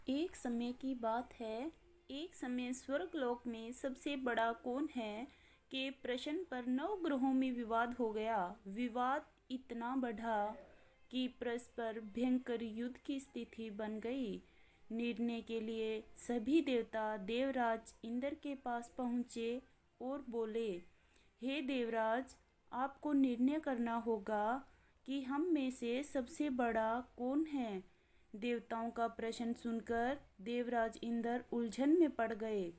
एक समय की बात है। एक समय स्वर्गलोक में सबसे बड़ा कौन है के प्रश्न पर 9 ग्रहों में विवाद हो गया। विवाद इतना बढ़ा कि परस्पर भयंकर युद्ध की स्थिति बन गई। निर्णय के लिए सभी देवता देवराज इंद्र के पास पहुँचे और बोले, हे देवराज, आपको निर्णय करना होगा कि हम में से सबसे बड़ा कौन है। देवताओं का प्रश्न सुनकर देवराज इंद्र उलझन में पड़ गए।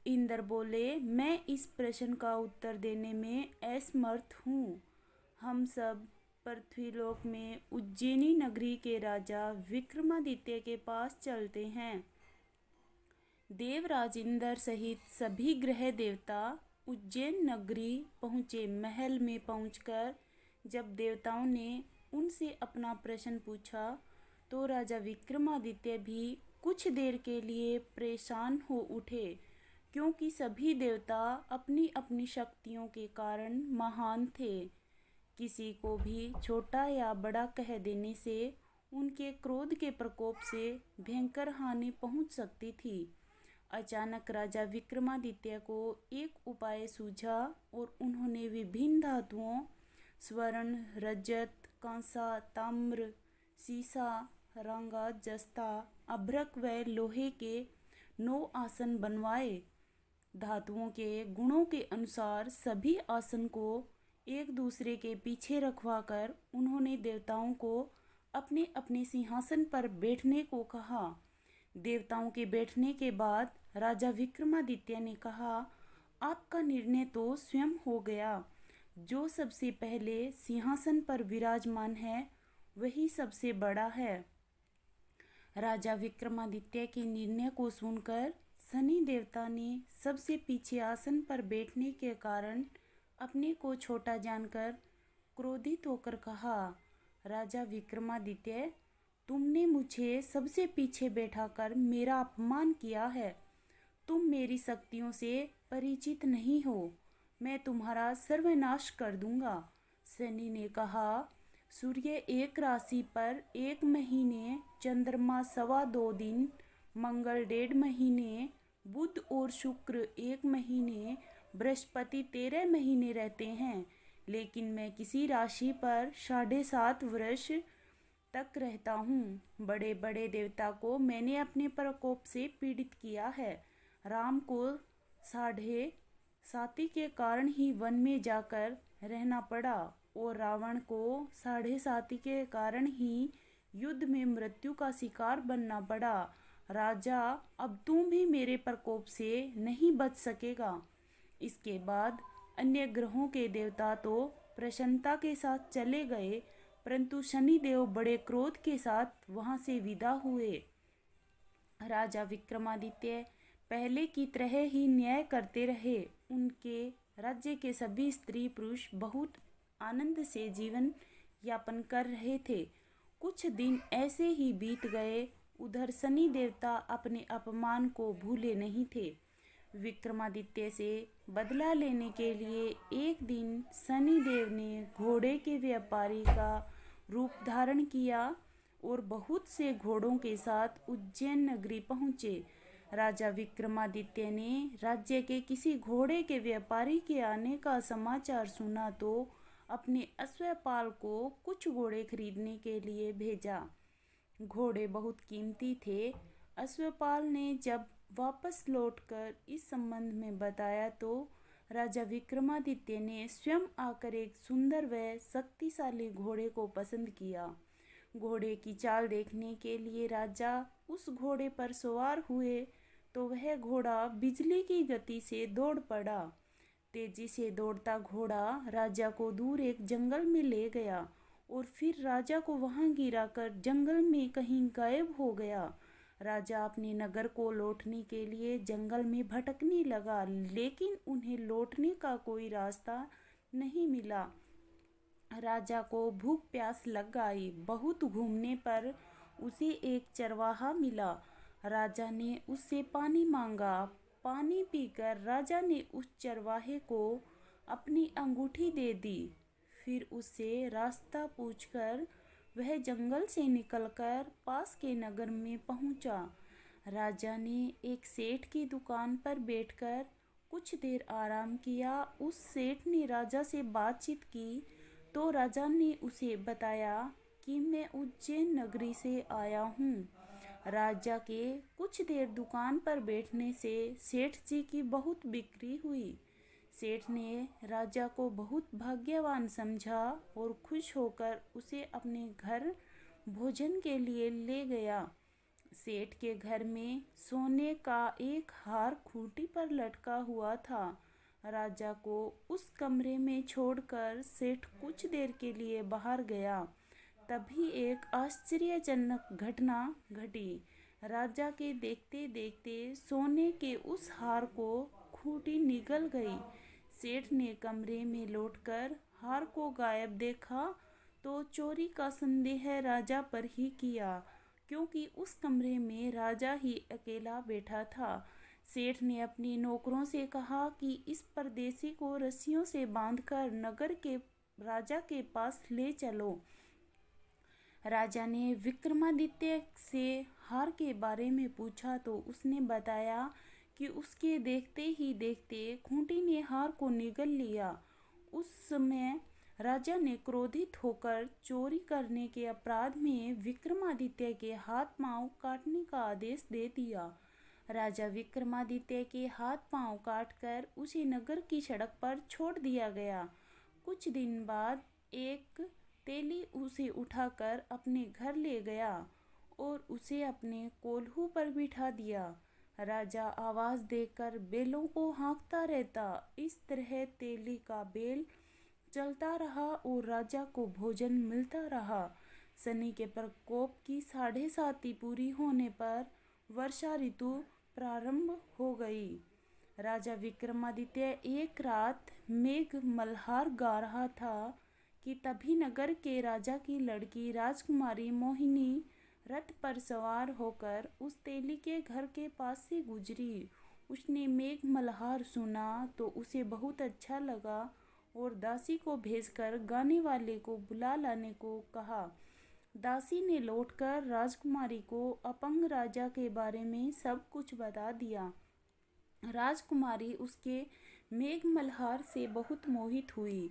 इंद्र बोले, मैं इस प्रश्न का उत्तर देने में असमर्थ हूँ। हम सब पृथ्वीलोक में उज्जैनी नगरी के राजा विक्रमादित्य के पास चलते हैं। देवराज इंद्र सहित सभी ग्रह देवता उज्जैन नगरी पहुँचे। महल में पहुँचकर जब देवताओं ने उनसे अपना प्रश्न पूछा तो राजा विक्रमादित्य भी कुछ देर के लिए परेशान हो उठे, क्योंकि सभी देवता अपनी अपनी शक्तियों के कारण महान थे। किसी को भी छोटा या बड़ा कह देने से उनके क्रोध के प्रकोप से भयंकर हानि पहुंच सकती थी। अचानक राजा विक्रमादित्य को एक उपाय सूझा और उन्होंने विभिन्न धातुओं स्वर्ण, रजत, कांसा, ताम्र, सीसा, रंगा, जस्ता, अभ्रक व लोहे के 9 आसन बनवाए। धातुओं के गुणों के अनुसार सभी आसन को एक दूसरे के पीछे रखवाकर उन्होंने देवताओं को अपने अपने सिंहासन पर बैठने को कहा। देवताओं के बैठने के बाद राजा विक्रमादित्य ने कहा, आपका निर्णय तो स्वयं हो गया। जो सबसे पहले सिंहासन पर विराजमान है वही सबसे बड़ा है। राजा विक्रमादित्य के निर्णय को सुनकर शनि देवता ने सबसे पीछे आसन पर बैठने के कारण अपने को छोटा जानकर क्रोधित होकर कहा, राजा विक्रमादित्य, तुमने मुझे सबसे पीछे बैठाकर मेरा अपमान किया है। तुम मेरी शक्तियों से परिचित नहीं हो। मैं तुम्हारा सर्वनाश कर दूंगा। शनि ने कहा, सूर्य एक राशि पर 1 महीने, चंद्रमा 2.25 दिन, मंगल 1.5 महीने, बुध और शुक्र 1 महीने, बृहस्पति 13 महीने रहते हैं, लेकिन मैं किसी राशि पर 7.5 वर्ष तक रहता हूँ। बड़े बड़े देवता को मैंने अपने प्रकोप से पीड़ित किया है। राम को 7.5 के कारण ही वन में जाकर रहना पड़ा और रावण को 7.5 के कारण ही युद्ध में मृत्यु का शिकार बनना पड़ा। राजा, अब तुम भी मेरे प्रकोप से नहीं बच सकेगा। इसके बाद अन्य ग्रहों के देवता तो प्रसन्नता के साथ चले गए, परंतु शनिदेव बड़े क्रोध के साथ वहां से विदा हुए। राजा विक्रमादित्य पहले की तरह ही न्याय करते रहे। उनके राज्य के सभी स्त्री पुरुष बहुत आनंद से जीवन यापन कर रहे थे। कुछ दिन ऐसे ही बीत गए। उधर शनि देवता अपने अपमान को भूले नहीं थे। विक्रमादित्य से बदला लेने के लिए एक दिन शनि देव ने घोड़े के व्यापारी का रूप धारण किया और बहुत से घोड़ों के साथ उज्जैन नगरी पहुँचे। राजा विक्रमादित्य ने राज्य के किसी घोड़े के व्यापारी के आने का समाचार सुना तो अपने अश्वपाल को कुछ घोड़े खरीदने के लिए भेजा। घोड़े बहुत कीमती थे। अश्वपाल ने जब वापस लौटकर इस संबंध में बताया तो राजा विक्रमादित्य ने स्वयं आकर एक सुंदर व शक्तिशाली घोड़े को पसंद किया। घोड़े की चाल देखने के लिए राजा उस घोड़े पर सवार हुए तो वह घोड़ा बिजली की गति से दौड़ पड़ा। तेजी से दौड़ता घोड़ा राजा को दूर एक जंगल में ले गया और फिर राजा को वहां गिराकर जंगल में कहीं गायब हो गया। राजा अपने नगर को लौटने के लिए जंगल में भटकने लगा, लेकिन उन्हें लौटने का कोई रास्ता नहीं मिला। राजा को भूख प्यास लग गई। बहुत घूमने पर उसे एक चरवाहा मिला। राजा ने उससे पानी मांगा। पानी पीकर राजा ने उस चरवाहे को अपनी अंगूठी दे दी। फिर उससे रास्ता पूछकर वह जंगल से निकलकर पास के नगर में पहुंचा। राजा ने एक सेठ की दुकान पर बैठकर कुछ देर आराम किया। उस सेठ ने राजा से बातचीत की तो राजा ने उसे बताया कि मैं उज्जैन नगरी से आया हूँ। राजा के कुछ देर दुकान पर बैठने से सेठ जी की बहुत बिक्री हुई। सेठ ने राजा को बहुत भाग्यवान समझा और खुश होकर उसे अपने घर भोजन के लिए ले गया। सेठ के घर में सोने का एक हार खूंटी पर लटका हुआ था। राजा को उस कमरे में छोड़कर सेठ कुछ देर के लिए बाहर गया। तभी एक आश्चर्यजनक घटना घटी। राजा के देखते देखते सोने के उस हार को खूंटी निगल गई। सेठ ने कमरे में लौटकर हार को गायब देखा तो चोरी का संदेह राजा पर ही किया, क्योंकि उस कमरे में राजा ही अकेला बैठा था। सेठ ने अपने नौकरों से कहा कि इस परदेसी को रस्सियों से बांधकर नगर के राजा के पास ले चलो। राजा ने विक्रमादित्य से हार के बारे में पूछा तो उसने बताया कि उसके देखते ही देखते खूंटी ने हार को निगल लिया। उस समय राजा ने क्रोधित होकर चोरी करने के अपराध में विक्रमादित्य के हाथ पांव काटने का आदेश दे दिया। राजा विक्रमादित्य के हाथ पांव काटकर उसे नगर की सड़क पर छोड़ दिया गया। कुछ दिन बाद एक तेली उसे उठाकर अपने घर ले गया और उसे अपने कोल्हू पर बिठा दिया। राजा आवाज देकर बैलों को हाँकता रहता। इस तरह तेली का बैल चलता रहा और राजा को भोजन मिलता रहा। शनि के प्रकोप की 7.5 पूरी होने पर वर्षा ऋतु प्रारंभ हो गई। राजा विक्रमादित्य एक रात मेघ मल्हार गा रहा था कि तभी नगर के राजा की लड़की राजकुमारी मोहिनी रथ पर सवार होकर उस तेली के घर के पास से गुजरी। उसने मेघ मल्हार सुना तो उसे बहुत अच्छा लगा और दासी को भेजकर गाने वाले को बुला लाने को कहा। दासी ने लौटकर राजकुमारी को अपंग राजा के बारे में सब कुछ बता दिया। राजकुमारी उसके मेघ मल्हार से बहुत मोहित हुई,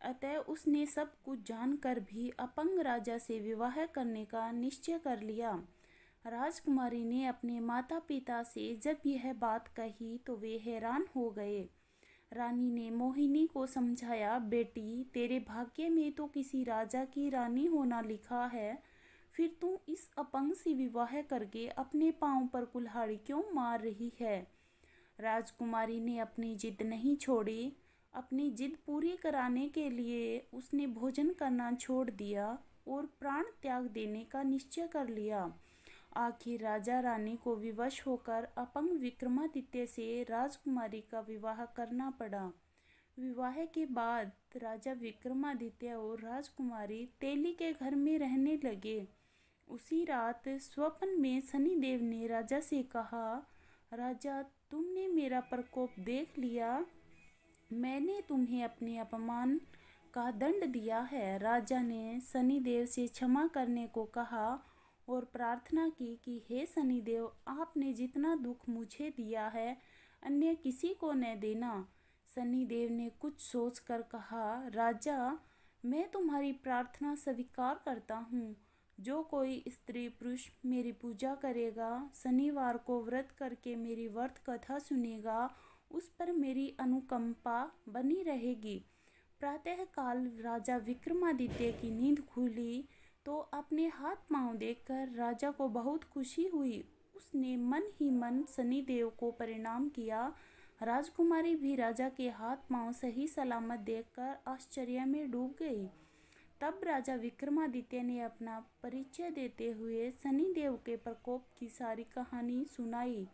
अतः उसने सब कुछ जानकर भी अपंग राजा से विवाह करने का निश्चय कर लिया। राजकुमारी ने अपने माता पिता से जब यह बात कही तो वे हैरान हो गए। रानी ने मोहिनी को समझाया, बेटी तेरे भाग्य में तो किसी राजा की रानी होना लिखा है, फिर तू इस अपंग से विवाह करके अपने पांव पर कुल्हाड़ी क्यों मार रही है। राजकुमारी ने अपनी जिद नहीं छोड़ी। अपनी जिद पूरी कराने के लिए उसने भोजन करना छोड़ दिया और प्राण त्याग देने का निश्चय कर लिया। आखिर राजा रानी को विवश होकर अपंग विक्रमादित्य से राजकुमारी का विवाह करना पड़ा। विवाह के बाद राजा विक्रमादित्य और राजकुमारी तेली के घर में रहने लगे। उसी रात स्वप्न में शनिदेव ने राजा से कहा, राजा तुमने मेरा प्रकोप देख लिया, मैंने तुम्हें अपने अपमान का दंड दिया है। राजा ने शनिदेव से क्षमा करने को कहा और प्रार्थना की कि हे शनिदेव, आपने जितना दुख मुझे दिया है अन्य किसी को न देना। शनिदेव ने कुछ सोचकर कहा, राजा मैं तुम्हारी प्रार्थना स्वीकार करता हूँ। जो कोई स्त्री पुरुष मेरी पूजा करेगा, शनिवार को व्रत करके मेरी व्रत कथा सुनेगा, उस पर मेरी अनुकंपा बनी रहेगी। प्रातःकाल राजा विक्रमादित्य की नींद खुली तो अपने हाथ पांव देखकर राजा को बहुत खुशी हुई। उसने मन ही मन शनिदेव को प्रणाम किया। राजकुमारी भी राजा के हाथ पांव सही सलामत देखकर आश्चर्य में डूब गई। तब राजा विक्रमादित्य ने अपना परिचय देते हुए शनिदेव के प्रकोप की सारी कहानी सुनाई।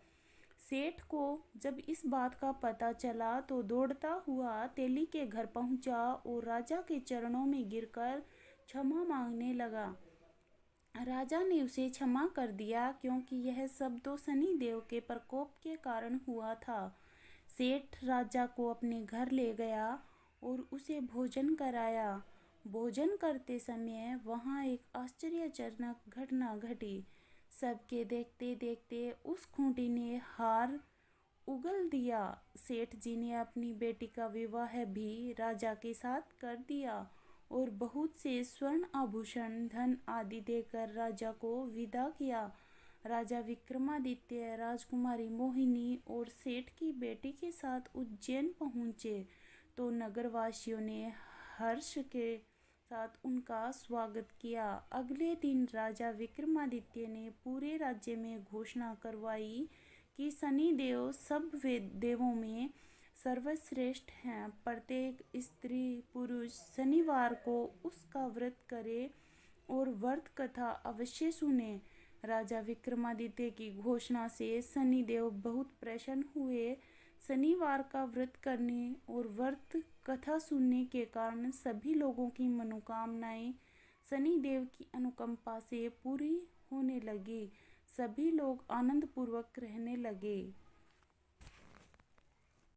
सेठ को जब इस बात का पता चला तो दौड़ता हुआ तेली के घर पहुंचा और राजा के चरणों में गिरकर क्षमा मांगने लगा। राजा ने उसे क्षमा कर दिया, क्योंकि यह सब तो शनिदेव के प्रकोप के कारण हुआ था। सेठ राजा को अपने घर ले गया और उसे भोजन कराया। भोजन करते समय वहाँ एक आश्चर्यजनक घटना घटी। सबके देखते देखते उस खूंटी ने हार उगल दिया। सेठ जी ने अपनी बेटी का विवाह भी राजा के साथ कर दिया और बहुत से स्वर्ण आभूषण धन आदि देकर राजा को विदा किया। राजा विक्रमादित्य राजकुमारी मोहिनी और सेठ की बेटी के साथ उज्जैन पहुँचे तो नगरवासियों ने हर्ष के साथ उनका स्वागत किया। अगले दिन राजा विक्रमादित्य ने पूरे राज्य में घोषणा करवाई कि शनि देव सब देवों में सर्वश्रेष्ठ हैं। प्रत्येक स्त्री पुरुष शनिवार को उसका व्रत करे और व्रत कथा अवश्य सुने। राजा विक्रमादित्य की घोषणा से शनिदेव बहुत प्रसन्न हुए। शनिवार का व्रत करने और व्रत कथा सुनने के कारण सभी लोगों की मनोकामनाएं शनिदेव की अनुकंपा से पूरी होने लगी। सभी लोग आनंद पूर्वक रहने लगे।